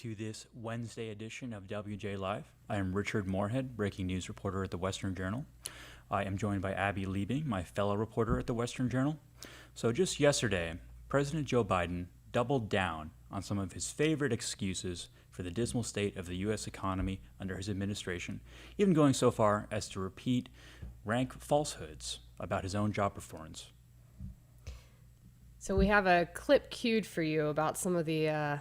to this Wednesday edition of wjlive. I am Richard Moorhead, breaking news reporter at the Western Journal. I am joined by Abby Liebing, my fellow reporter at the Western Journal. So just yesterday, President Joe Biden doubled down on some of his favorite excuses for the dismal state of the U.S. economy under his administration, even going so far as to repeat rank falsehoods about his own job performance. So we have a clip queued for you about some of the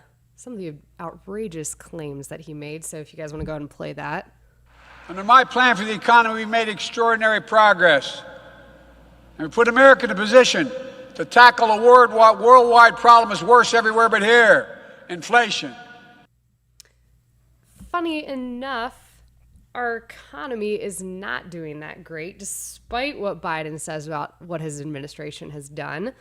outrageous claims that he made. So if you guys want to go ahead and play that. Under my plan for the economy, we made extraordinary progress. And we put America in a position to tackle a worldwide problem is worse everywhere but here, inflation. Funny enough, our economy is not doing that great, despite what Biden says about what his administration has done.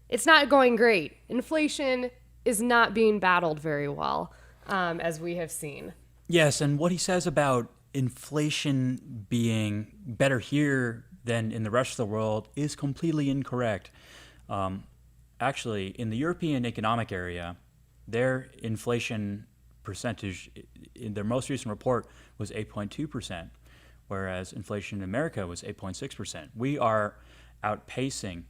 It's not going great. Inflation is not being battled very well, as we have seen. Yes, and what he says about inflation being better here than in the rest of the world is completely incorrect. Actually, in the European Economic Area, their inflation percentage in their most recent report was 8.2%, whereas inflation in America was 8.6%. We are outpacing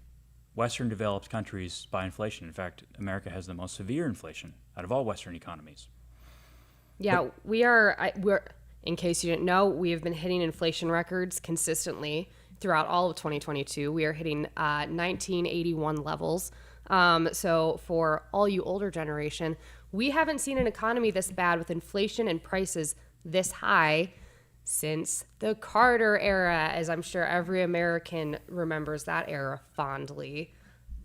Western developed countries by inflation. In fact, America has the most severe inflation out of all Western economies. Yeah, we're, in case you didn't know, we have been hitting inflation records consistently throughout all of 2022. We are hitting 1981 levels. So for all you older generation, we haven't seen an economy this bad with inflation and prices this high since the Carter era, as I'm sure every American remembers that era fondly.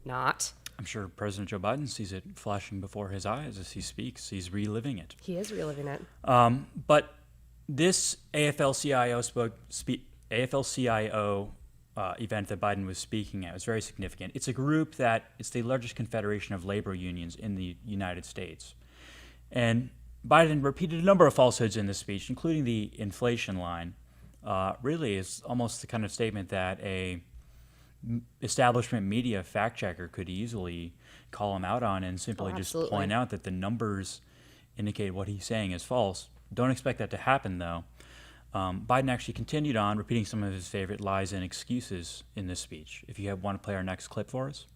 Not. I'm sure President Joe Biden sees it flashing before his eyes as he speaks. He's reliving it. He is reliving it. But this AFL-CIO event that Biden was speaking at was very significant. It's a group it's the largest confederation of labor unions in the United States. And Biden repeated a number of falsehoods in this speech, including the inflation line. Really is almost the kind of statement that a establishment media fact checker could easily call him out on and simply just point out that the numbers indicate what he's saying is false. Don't expect that to happen, though. Biden actually continued on repeating some of his favorite lies and excuses in this speech. If you want to play our next clip for us.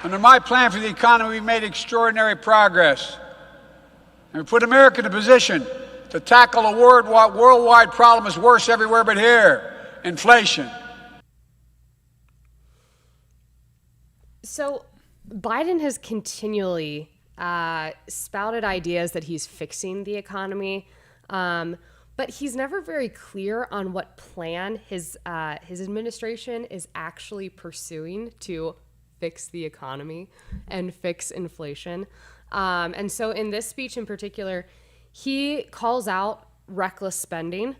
Under my plan for the economy, we made extraordinary progress. And we put America in a position to tackle a worldwide problem is worse everywhere but here, inflation. So Biden has continually spouted ideas that he's fixing the economy, but he's never very clear on what plan his administration is actually pursuing to fix the economy and fix inflation. And so in this speech in particular, he calls out reckless spending.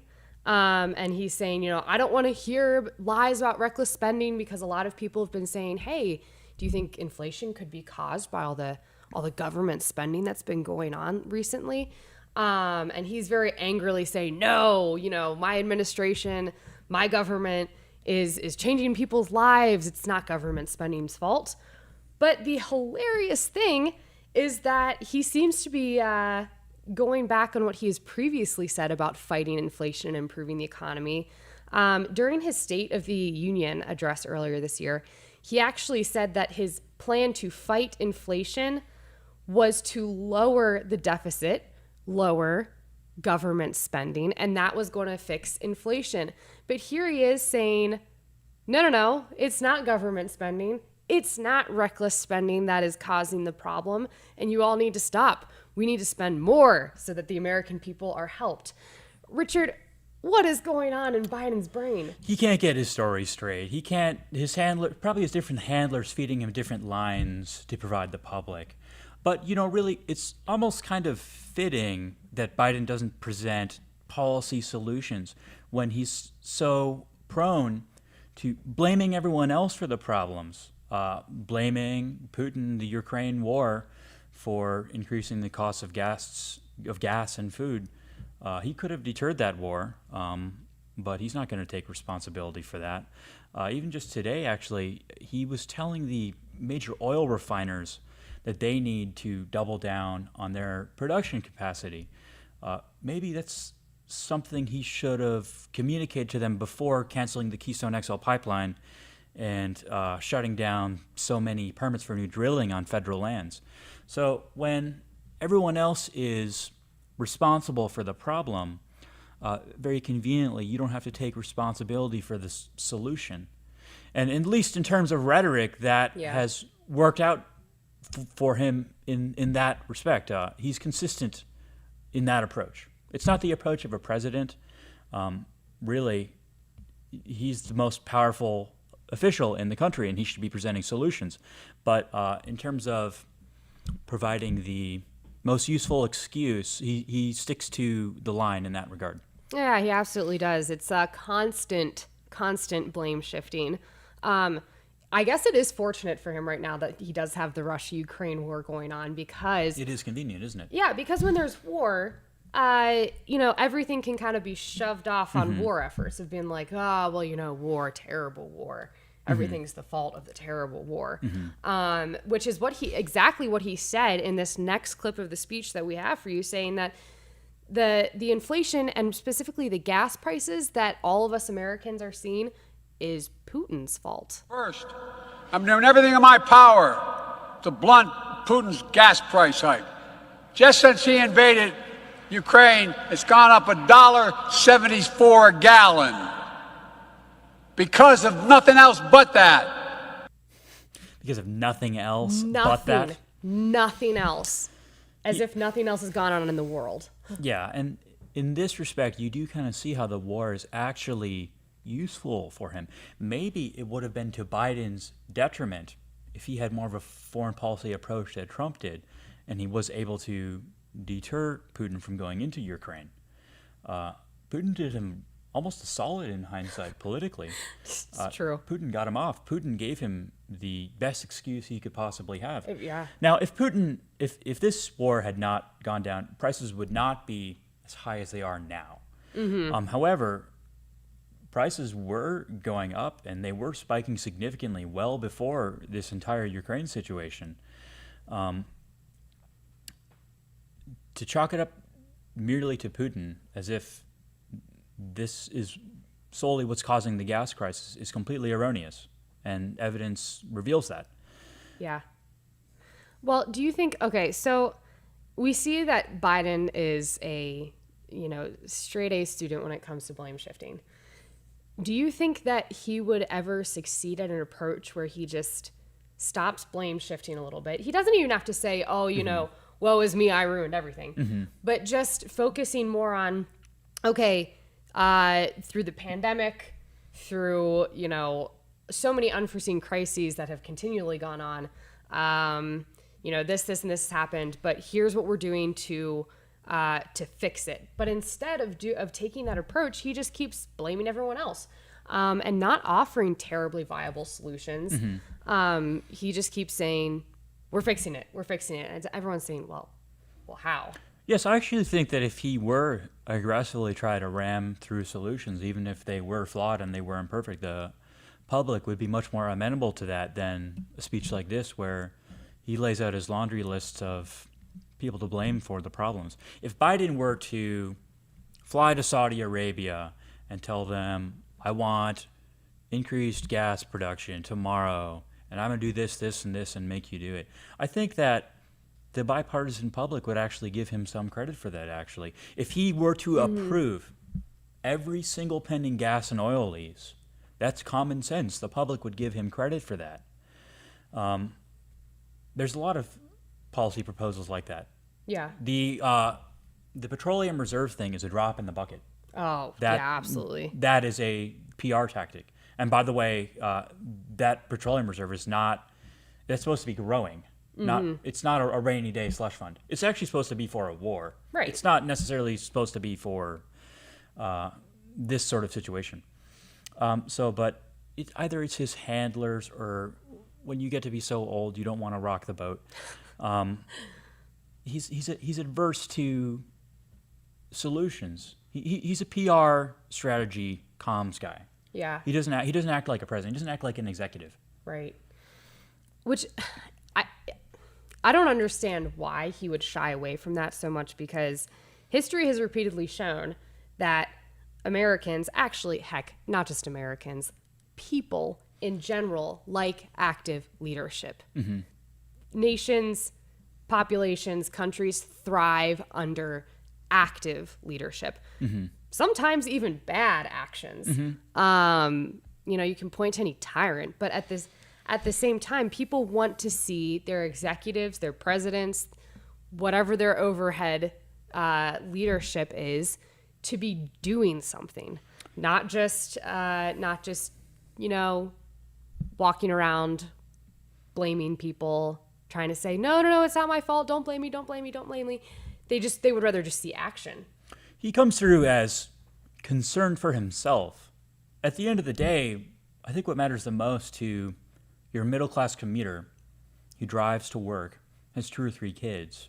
And he's saying, I don't want to hear lies about reckless spending because a lot of people have been saying, hey, do you think inflation could be caused by all the government spending that's been going on recently? And he's very angrily saying, no, my administration, my government is changing people's lives. It's not government spending's fault. But the hilarious thing is that he seems to be going back on what he has previously said about fighting inflation and improving the economy. During his State of the Union address earlier this year, he actually said that his plan to fight inflation was to lower the deficit, lower government spending, and that was going to fix inflation. But here he is saying, no, it's not government spending. It's not reckless spending that is causing the problem, and you all need to stop. We need to spend more so that the American people are helped. Richard, what is going on in Biden's brain? He can't get his story straight. He can't. His handler probably has different handlers feeding him different lines to provide the public. But, really, it's almost kind of fitting that Biden doesn't present policy solutions when he's so prone to blaming everyone else for the problems, blaming Putin, the Ukraine war, for increasing the cost of gas and food. He could have deterred that war, but he's not going to take responsibility for that. Even just today, actually, he was telling the major oil refiners that they need to double down on their production capacity. Maybe that's something he should have communicated to them before canceling the Keystone XL pipeline and shutting down so many permits for new drilling on federal lands. So when everyone else is responsible for the problem, very conveniently, you don't have to take responsibility for the solution. And at least in terms of rhetoric, that has worked out for him in that respect. He's consistent in that approach. It's not the approach of a president. Really, he's the most powerful official in the country, and he should be presenting solutions. But in terms of providing the most useful excuse, he sticks to the line in that regard. Yeah, he absolutely does. It's constant blame shifting. I guess it is fortunate for him right now that he does have the Russia-Ukraine war going on, because it is convenient, isn't it? Yeah, because when there's war, everything can kind of be shoved off on war efforts of being like, war, terrible war. Everything's the fault of the terrible war, which is exactly what he said in this next clip of the speech that we have for you, saying that the inflation and specifically the gas prices that all of us Americans are seeing is Putin's fault. First, I'm doing everything in my power to blunt Putin's gas price hike. Just since he invaded Ukraine, it's gone up $1.74 a gallon. Because of nothing else but that. Because of nothing else but that? Nothing else. As if nothing else has gone on in the world. Yeah, and in this respect, you do kind of see how the war is actually useful for him. Maybe it would have been to Biden's detriment if he had more of a foreign policy approach that Trump did, and he was able to deter Putin from going into Ukraine. Putin did him almost a solid in hindsight politically. It's true. Putin got him off. Putin gave him the best excuse he could possibly have. Yeah. Now, if this war had not gone down, prices would not be as high as they are now. However, prices were going up, and they were spiking significantly well before this entire Ukraine situation. To chalk it up merely to Putin as if this is solely what's causing the gas crisis is completely erroneous, and evidence reveals that. Yeah. Well, do you think, okay, so we see that Biden is a, straight A student when it comes to blame shifting. Do you think that he would ever succeed at an approach where he just stops blame shifting a little bit? He doesn't even have to say, woe is me, I ruined everything. But just focusing more on, okay, through the pandemic, through, so many unforeseen crises that have continually gone on, this, and this has happened, but here's what we're doing to fix it. But instead of taking that approach, he just keeps blaming everyone else, and not offering terribly viable solutions. He just keeps saying, we're fixing it. And everyone's saying, well, how? Yes, I actually think that if he were aggressively try to ram through solutions, even if they were flawed and they were imperfect, the public would be much more amenable to that than a speech like this, where he lays out his laundry list of people to blame for the problems. If Biden were to fly to Saudi Arabia and tell them, I want increased gas production tomorrow, and I'm going to do this, this, and this, and make you do it, I think that the bipartisan public would actually give him some credit for that, actually. If he were to approve every single pending gas and oil lease, that's common sense. The public would give him credit for that. There's a lot of policy proposals like that. Yeah. The petroleum reserve thing is a drop in the bucket. Oh, yeah, absolutely. That is a PR tactic. And by the way, that petroleum reserve is that's supposed to be growing. It's not a rainy day slush fund. It's actually supposed to be for a war. Right. It's not necessarily supposed to be for this sort of situation. But either it's his handlers, or when you get to be so old, you don't want to rock the boat. He's adverse to solutions. He's a PR strategy comms guy. Yeah. He doesn't act like a president. He doesn't act like an executive. Right. which I I don't understand why he would shy away from that so much, because history has repeatedly shown that Americans, actually, heck, not just Americans, people in general like active leadership. Nations, populations, countries thrive under active leadership. Sometimes even bad actions. You can point to any tyrant, but at the same time, people want to see their executives, their presidents, whatever their overhead leadership is, to be doing something, not just walking around blaming people, trying to say no, it's not my fault, don't blame me. They would rather just see action. He comes through as concerned for himself. At the end of the day, I think what matters the most to your middle-class commuter who drives to work, has 2 or 3 kids,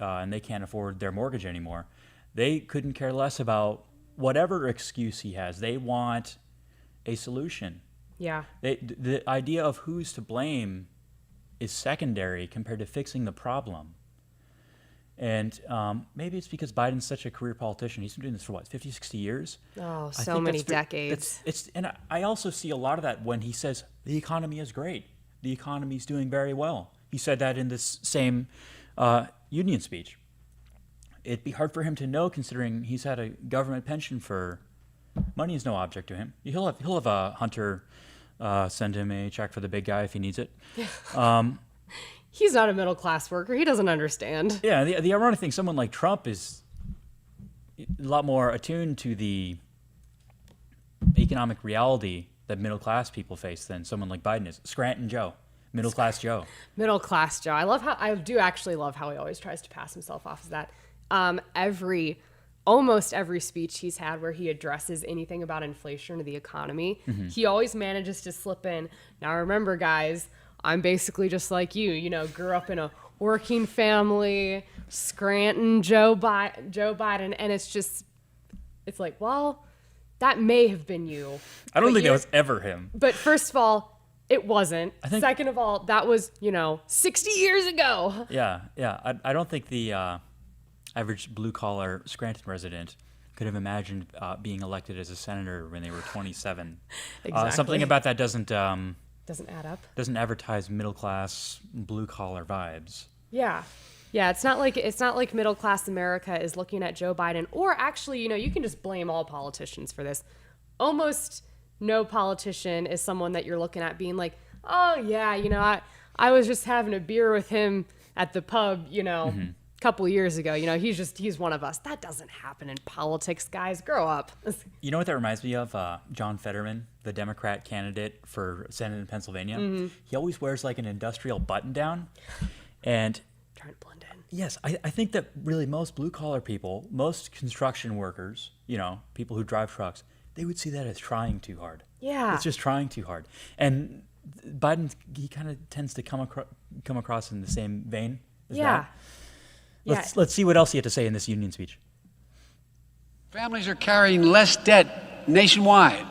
and they can't afford their mortgage anymore, they couldn't care less about whatever excuse he has. They want a solution. Yeah. The idea of who's to blame is secondary compared to fixing the problem. And maybe it's because Biden's such a career politician. He's been doing this for, 50, 60 years? Oh, I so think many that's decades. And I also see a lot of that when he says the economy is great. The economy is doing very well. He said that in this same union speech. It'd be hard for him to know, considering he's had a government pension for... Money is no object to him. He'll have a Hunter send him a check for the big guy if he needs it. He's not a middle-class worker. He doesn't understand. Yeah, the ironic thing, someone like Trump is a lot more attuned to the economic reality that middle-class people face than someone like Biden is. Scranton Joe, middle-class Joe. Middle-class Joe. I do actually love how he always tries to pass himself off as that. Almost every speech he's had where he addresses anything about inflation or the economy, he always manages to slip in, now remember, guys, I'm basically just like you, grew up in a working family, Scranton, Joe Biden, and it's like, well, that may have been you. I don't think that was ever him. But first of all, it wasn't. Second of all, that was, 60 years ago. Yeah. I don't think the average blue-collar Scranton resident could have imagined being elected as a senator when they were 27. Exactly. Something about that doesn't add up. Doesn't advertise middle-class blue-collar vibes. Yeah. It's not like middle-class America is looking at Joe Biden, or actually, you can just blame all politicians for this. Almost no politician is someone that you're looking at being like, oh yeah, I was just having a beer with him at the pub, couple years ago, he's one of us. That doesn't happen in politics, guys. Grow up. You know what that reminds me of? John Fetterman, the Democrat candidate for Senate in Pennsylvania. He always wears like an industrial button-down. And trying to blend in. Yes, I think that really most blue-collar people, most construction workers, people who drive trucks, they would see that as trying too hard. Yeah. It's just trying too hard. And Biden, he kind of tends to come across in the same vein as that. Let's see what else he had to say in this union speech. Families are carrying less debt nationwide.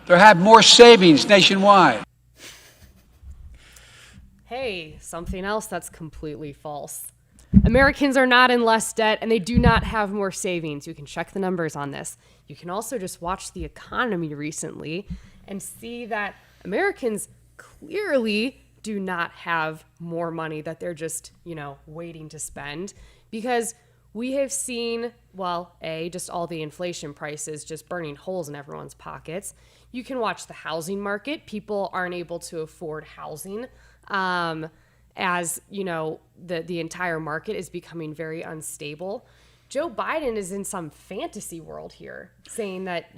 They have more savings nationwide. Hey, something else that's completely false. Americans are not in less debt, and they do not have more savings. You can check the numbers on this. You can also just watch the economy recently and see that Americans clearly do not have more money that they're just, waiting to spend, because we have seen, just all the inflation prices just burning holes in everyone's pockets. You can watch the housing market. People aren't able to afford housing, as, the entire market is becoming very unstable. Joe Biden is in some fantasy world here, saying that,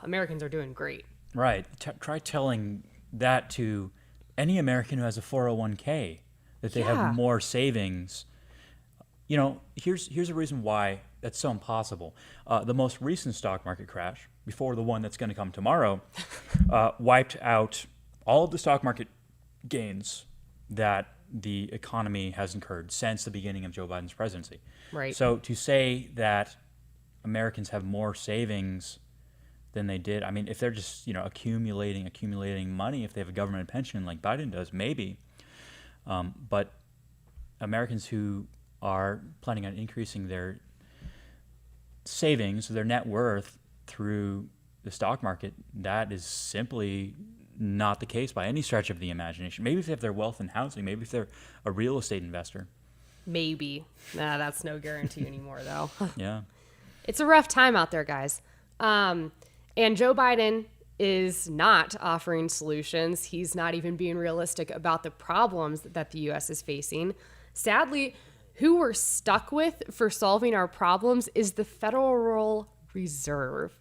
Americans are doing great. Right. Try telling that to any American who has a 401k, that they have more savings. Here's a reason why that's so impossible. The most recent stock market crash, before the one that's going to come tomorrow, wiped out all of the stock market gains that the economy has incurred since the beginning of Joe Biden's presidency. Right. So to say that Americans have more savings than they did. I mean, if they're just, accumulating money, if they have a government pension like Biden does, maybe. But Americans who are planning on increasing their savings, their net worth through the stock market, that is simply not the case by any stretch of the imagination. Maybe if they have their wealth in housing, maybe if they're a real estate investor. Maybe. Nah, that's no guarantee anymore, though. Yeah. It's a rough time out there, guys. And Joe Biden is not offering solutions. He's not even being realistic about the problems that the U.S. is facing. Sadly, who we're stuck with for solving our problems is the Federal Reserve.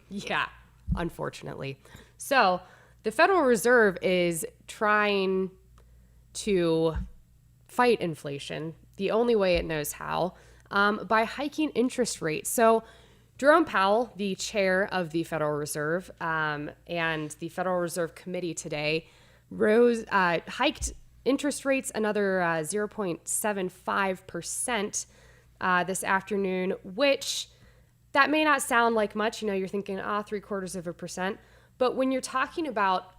Yeah, unfortunately. So the Federal Reserve is trying to fight inflation the only way it knows how, by hiking interest rates. So Jerome Powell, the chair of the Federal Reserve, and the Federal Reserve Committee today hiked interest rates another 0.75% this afternoon, which that may not sound like much. You're thinking, 0.75%. But when you're talking about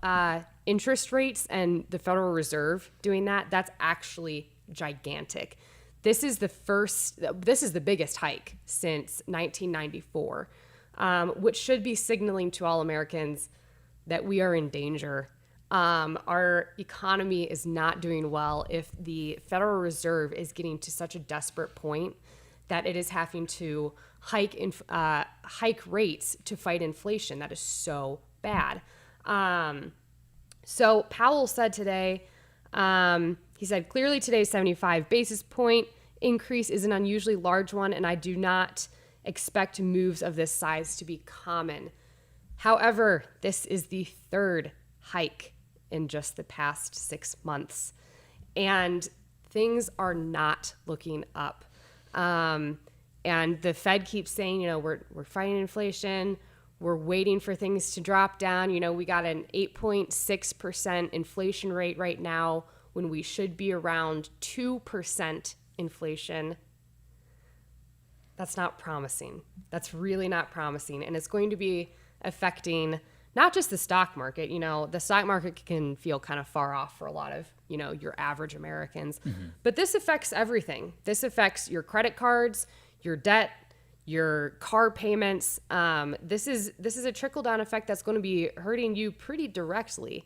interest rates and the Federal Reserve doing that, that's actually gigantic. This is the biggest hike since 1994, which should be signaling to all Americans that we are in danger. Our economy is not doing well if the Federal Reserve is getting to such a desperate point that it is having to hike rates to fight inflation. That is so bad. So Powell said today, he said, clearly today's 75 basis point increase is an unusually large one, and I do not expect moves of this size to be common. However, this is the third hike in just the past 6 months, and things are not looking up. And the Fed keeps saying, we're fighting inflation. We're waiting for things to drop down. We got an 8.6% inflation rate right now when we should be around 2% inflation. That's not promising. That's really not promising. And it's going to be affecting not just the stock market. The stock market can feel kind of far off for a lot of, your average Americans. Mm-hmm. But this affects everything. This affects your credit cards, your debt, your car payments. This is a trickle-down effect that's going to be hurting you pretty directly.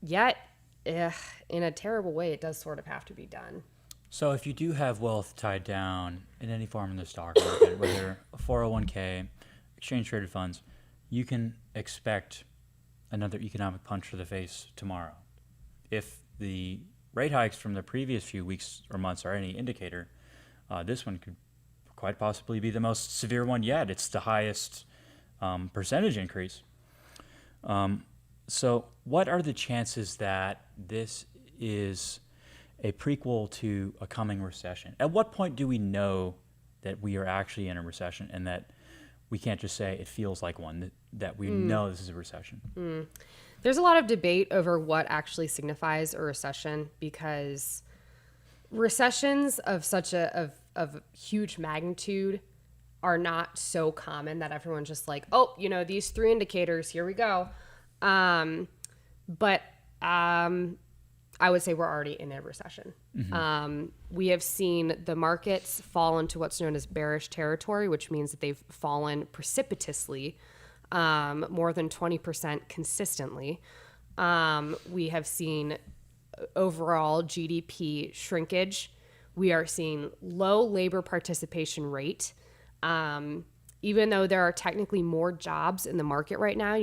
Yet, in a terrible way, it does sort of have to be done. So if you do have wealth tied down in any form in the stock market, whether a 401k, exchange-traded funds, you can expect another economic punch to the face tomorrow. If the rate hikes from the previous few weeks or months are any indicator, this one could quite possibly be the most severe one yet. It's the highest percentage increase. So what are the chances that this is a prequel to a coming recession? At what point do we know that we are actually in a recession and that we can't just say it feels like one, that we know this is a recession? There's a lot of debate over what actually signifies a recession, because recessions of such of huge magnitude are not so common that everyone's just like, these three indicators, here we go. But I would say we're already in a recession. Mm-hmm. We have seen the markets fall into what's known as bearish territory, which means that they've fallen precipitously, more than 20% consistently. We have seen overall GDP shrinkage. We are seeing low labor participation rate. Even though there are technically more jobs in the market right now,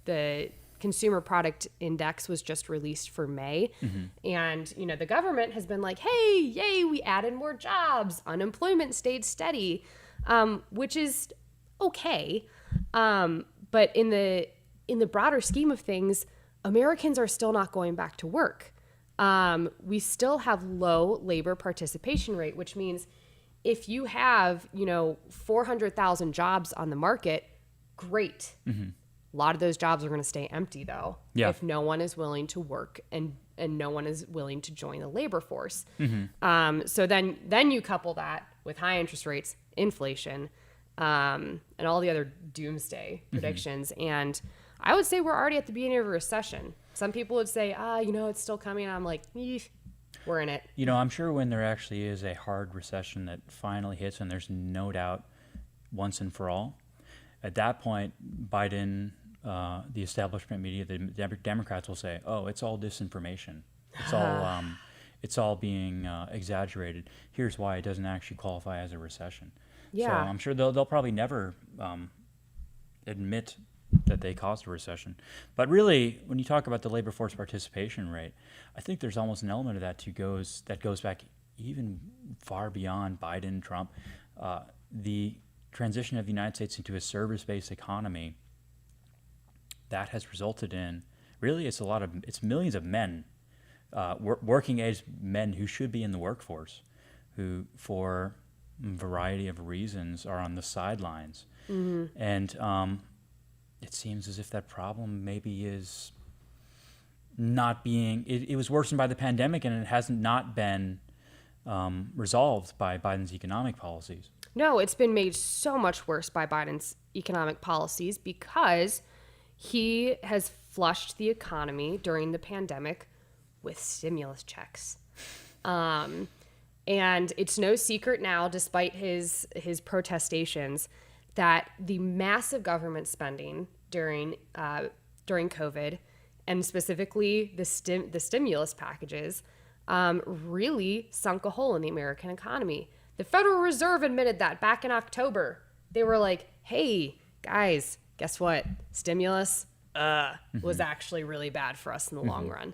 the Consumer Product Index was just released for May. Mm-hmm. And, the government has been like, hey, yay, we added more jobs. Unemployment stayed steady, which is okay. But in the broader scheme of things, Americans are still not going back to work. We still have low labor participation rate, which means if you have, 400,000 jobs on the market, great. Mm-hmm. A lot of those jobs are going to stay empty, though, if no one is willing to work and no one is willing to join the labor force. Mm-hmm. So then you couple that with high interest rates, inflation, and all the other doomsday predictions. And I would say we're already at the beginning of a recession. Some people would say, it's still coming. I'm like, we're in it. I'm sure when there actually is a hard recession that finally hits, and there's no doubt once and for all, at that point, Biden, the establishment media, the Democrats will say, "Oh, it's all disinformation. It's all being exaggerated. Here's why it doesn't actually qualify as a recession." Yeah. So I'm sure they'll probably never admit that they caused a recession. But really, when you talk about the labor force participation rate, I think there's almost an element of that goes back even far beyond Biden, Trump. The transition of the United States into a service-based economy, that has resulted in, really, it's millions of men, working age men who should be in the workforce, who for a variety of reasons are on the sidelines. And it seems as if that problem maybe is not being, it was worsened by the pandemic, and it hasn't not been resolved by Biden's economic policies. No, it's been made so much worse by Biden's economic policies because he has flushed the economy during the pandemic with stimulus checks. And it's no secret now, despite his protestations, that the massive government spending during COVID, and specifically the stimulus packages, really sunk a hole in the American economy. The Federal Reserve admitted that back in October. They were like, "Hey, guys, guess what? Stimulus was actually really bad for us in the long run."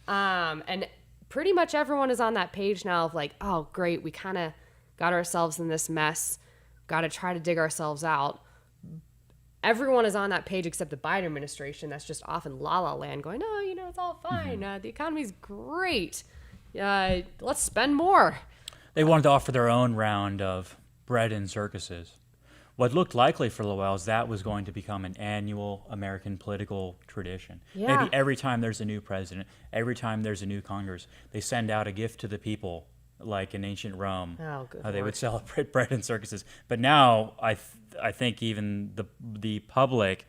And pretty much everyone is on that page now of like, "Oh, great, we kind of got ourselves in this mess. Got to try to dig ourselves out." Everyone is on that page except the Biden administration that's just off in la la land going, "Oh, it's all fine. The economy's great. Let's spend more." They wanted to offer their own round of bread and circuses. What looked likely for a little while is that was going to become an annual American political tradition. Yeah. Maybe every time there's a new president, every time there's a new Congress, they send out a gift to the people, like in ancient Rome. Oh, good How they Lord. would celebrate bread and circuses. But now I think even the public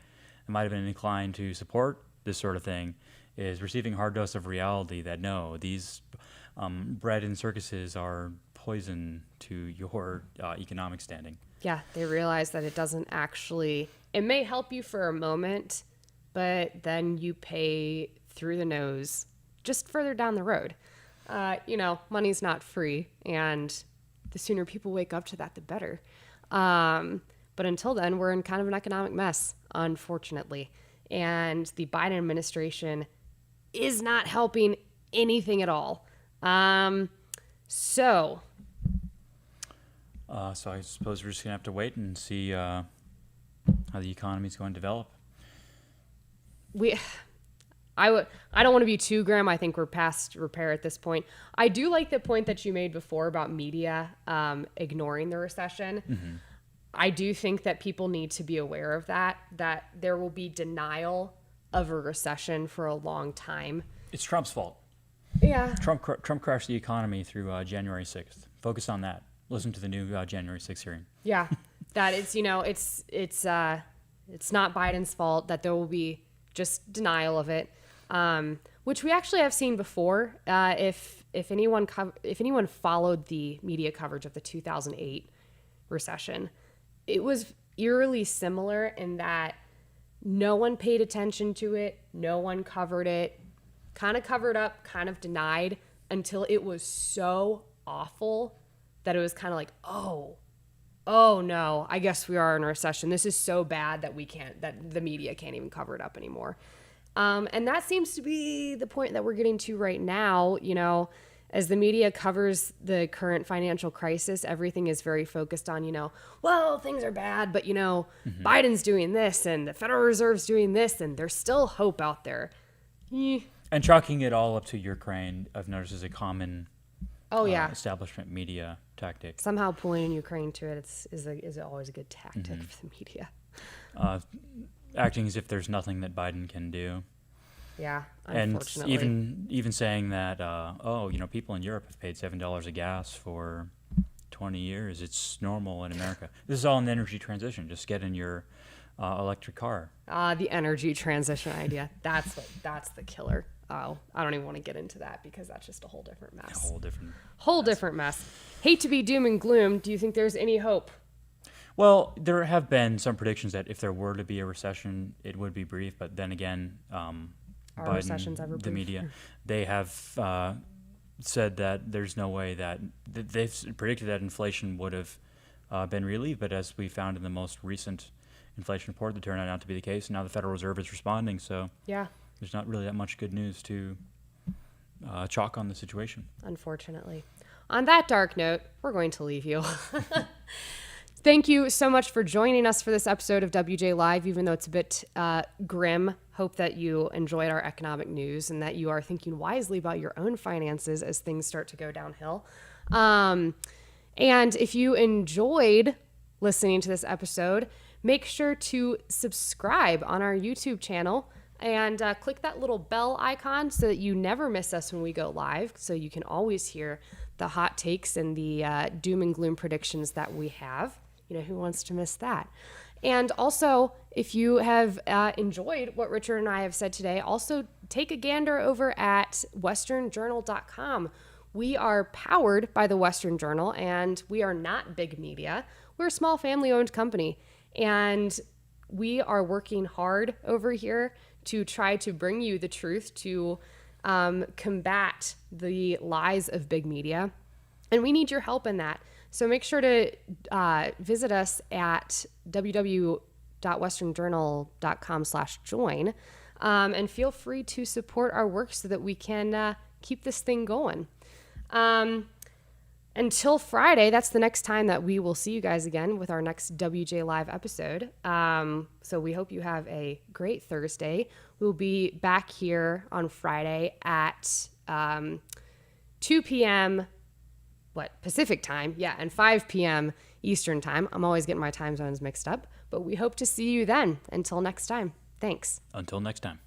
might have been inclined to support this sort of thing, is receiving a hard dose of reality that no, these bread and circuses are poison to your economic standing. Yeah, they realize that it doesn't actually, it may help you for a moment, but then you pay through the nose just further down the road. Money's not free, and the sooner people wake up to that, the better. But until then, we're in kind of an economic mess, unfortunately. And the Biden administration is not helping anything at all. So I suppose we're just going to have to wait and see how the economy is going to develop. I don't want to be too grim. I think we're past repair at this point. I do like the point that you made before about media ignoring the recession. I do think that people need to be aware of that there will be denial of a recession for a long time. It's Trump's fault. Yeah. Trump crashed the economy through January 6th. Focus on that. Listen to the new January 6th hearing. Yeah. That it's not Biden's fault, that there will be just denial of it. Which we actually have seen before. If anyone followed the media coverage of the 2008 recession, it was eerily similar in that no one paid attention to it, no one covered it, kind of covered up, kind of denied, until it was so awful that it was kind of like, oh no, I guess we are in a recession. This is so bad that the media can't even cover it up anymore. And that seems to be the point that we're getting to right now. As the media covers the current financial crisis, everything is very focused on, well, things are bad, but, Biden's doing this and the Federal Reserve's doing this, and there's still hope out there. And chalking it all up to Ukraine, I've noticed, is a common establishment media tactic. Somehow pulling in Ukraine to it is always a good tactic for the media. Acting as if there's nothing that Biden can do. Yeah, and unfortunately. even saying that, people in Europe have paid $7 a gas for 20 years. It's normal in America. This is all an energy transition. Just get in your electric car. The energy transition idea. That's the killer. Oh, I don't even want to get into that because that's just a whole different mess. Whole different mess. Hate to be doom and gloom. Do you think there's any hope? Well, there have been some predictions that if there were to be a recession, it would be brief. But then again, Biden, recessions ever the brief? media, they have said that there's no way that they've predicted that inflation would have been relieved. But as we found in the most recent inflation report, that turned out not to be the case. And now the Federal Reserve is responding. So Yeah. there's not really that much good news to chalk on the situation. Unfortunately. On that dark note, we're going to leave you. Thank you so much for joining us for this episode of WJ Live, even though it's a bit grim. Hope that you enjoyed our economic news and that you are thinking wisely about your own finances as things start to go downhill. And if you enjoyed listening to this episode, make sure to subscribe on our YouTube channel and click that little bell icon so that you never miss us when we go live, so you can always hear the hot takes and the doom and gloom predictions that we have. You know, who wants to miss that? And also, if you have enjoyed what Richard and I have said today, also take a gander over at westernjournal.com. We are powered by the Western Journal, and we are not big media. We're a small family-owned company, and we are working hard over here to try to bring you the truth, to combat the lies of big media. And we need your help in that. So make sure to visit us at www.westernjournal.com/join and feel free to support our work so that we can keep this thing going. Until Friday, that's the next time that we will see you guys again with our next WJ Live episode. So we hope you have a great Thursday. We'll be back here on Friday at 2 p.m. Pacific time? Yeah, and 5 p.m. Eastern time. I'm always getting my time zones mixed up, but we hope to see you then. Until next time. Thanks. Until next time.